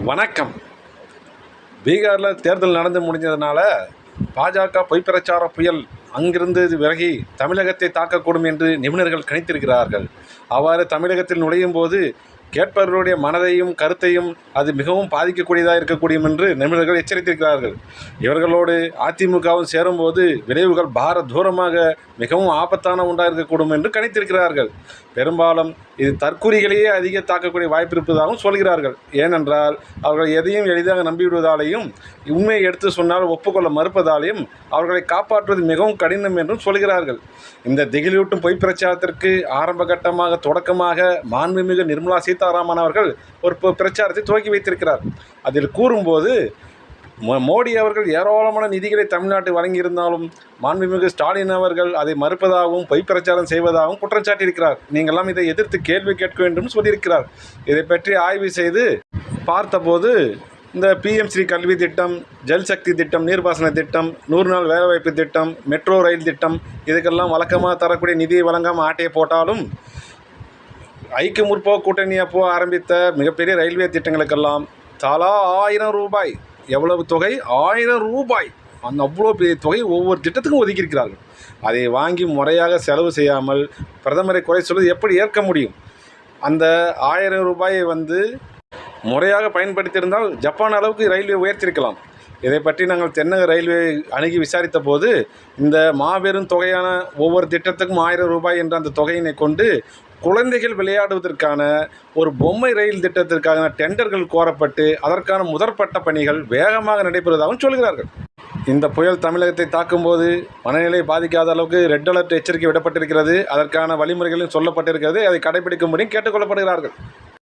வணக்கம். பீகாரில் தேர்தல் நடந்து முடிஞ்சதுனால பாஜக பொய்ப்பிரச்சார புயல் அங்கிருந்து விலகி தமிழகத்தை தாக்கக்கூடும் என்று நிபுணர்கள் கணித்திருக்கிறார்கள். அவ்வாறு தமிழகத்தில் நுழையும் போது கேட்பவர்களுடைய மனதையும் கருத்தையும் அது மிகவும் பாதிக்கக்கூடியதாக இருக்கக்கூடும் என்று நிபுணர்கள் எச்சரித்திருக்கிறார்கள். இவர்களோடு அதிமுகவும் சேரும்போது விளைவுகள் தூரமாக மிகவும் ஆபத்தான உண்டாக இருக்கக்கூடும் என்று கணித்திருக்கிறார்கள். பெரும்பாலும் இது தற்கூறிகளையே அதிக தாக்கக்கூடிய வாய்ப்பு இருப்பதாகவும் சொல்கிறார்கள். ஏனென்றால் அவர்கள் எதையும் எளிதாக நம்பிவிடுவதாலேயும் உண்மையை எடுத்து சொன்னால் ஒப்புக்கொள்ள மறுப்பதாலேயும் அவர்களை காப்பாற்றுவது மிகவும் கடினம் என்றும் சொல்கிறார்கள். இந்த திகிலூட்டும் பொய் பிரச்சாரத்திற்கு ஆரம்ப கட்டமாக தொடக்கமாக மாண்புமிகு நிர்மலா சீதாராமன் அவர்கள் ஒரு பிரச்சாரத்தை துவக்கி வைத்திருக்கிறார். அதில் கூறும்போது மோடி அவர்கள் ஏராளமான நிதிகளை தமிழ்நாட்டுக்கு வழங்கியிருந்தாலும் மாண்புமிகு ஸ்டாலின் அவர்கள் அதை மறுப்பதாகவும் பொய் பிரச்சாரம் செய்வதாகவும் குற்றம் சாட்டியிருக்கிறார். நீங்கள்லாம் இதை எதிர்த்து கேள்வி கேட்க வேண்டும் சொல்லியிருக்கிறார். இதை பற்றி ஆய்வு செய்து பார்த்தபோது இந்த பிஎம்ஸ்ரீ கல்வி திட்டம், ஜல்சக்தி திட்டம், நீர்ப்பாசன திட்டம், 100 நாள் வேலைவாய்ப்பு திட்டம், மெட்ரோ ரயில் திட்டம், இதுக்கெல்லாம் வழக்கமாக தரக்கூடிய நிதியை வழங்காமல் ஆட்டையை போட்டாலும் ஐக்கிய முற்போக்கு கூட்டணி அப்போ ஆரம்பித்த மிகப்பெரிய ரயில்வே திட்டங்களுக்கெல்லாம் தலா 1000 ரூபாய், எவ்வளவு தொகை? 1000 ரூபாய். அந்த அவ்வளோ பெரிய தொகை ஒவ்வொரு திட்டத்துக்கும் ஒதுக்கியிருக்கிறார்கள். அதை வாங்கி முறையாக செலவு செய்யாமல் பிரதமரை குறை சொல்வது எப்படி ஏற்க முடியும்? அந்த 1000 ரூபாயை முறையாக பயன்படுத்தியிருந்தால் ஜப்பான் அளவுக்கு ரயில்வே உயர்த்தியிருக்கலாம். இதை பற்றி நாங்கள் தென்னக ரயில்வே அணுகி விசாரித்த போது இந்த மாபெரும் தொகையான ஒவ்வொரு திட்டத்துக்கும் 1000 ரூபாய் என்ற அந்த தொகையினை கொண்டு குழந்தைகள் விளையாடுவதற்கான ஒரு பொம்மை ரயில் திட்டத்திற்கான டெண்டர்கள் கோரப்பட்டு அதற்கான முதற்பட்ட பணிகள் வேகமாக நடைபெறுவதாகவும் சொல்கிறார்கள். இந்த புயல் தமிழகத்தை தாக்கும்போது மனநிலை பாதிக்காத அளவுக்கு ரெட் அலர்ட் எச்சரிக்கை விடப்பட்டிருக்கிறது. அதற்கான வழிமுறைகளும் சொல்லப்பட்டிருக்கிறது. அதை கடைபிடிக்கும்படியும் கேட்டுக்கொள்ளப்படுகிறார்கள்.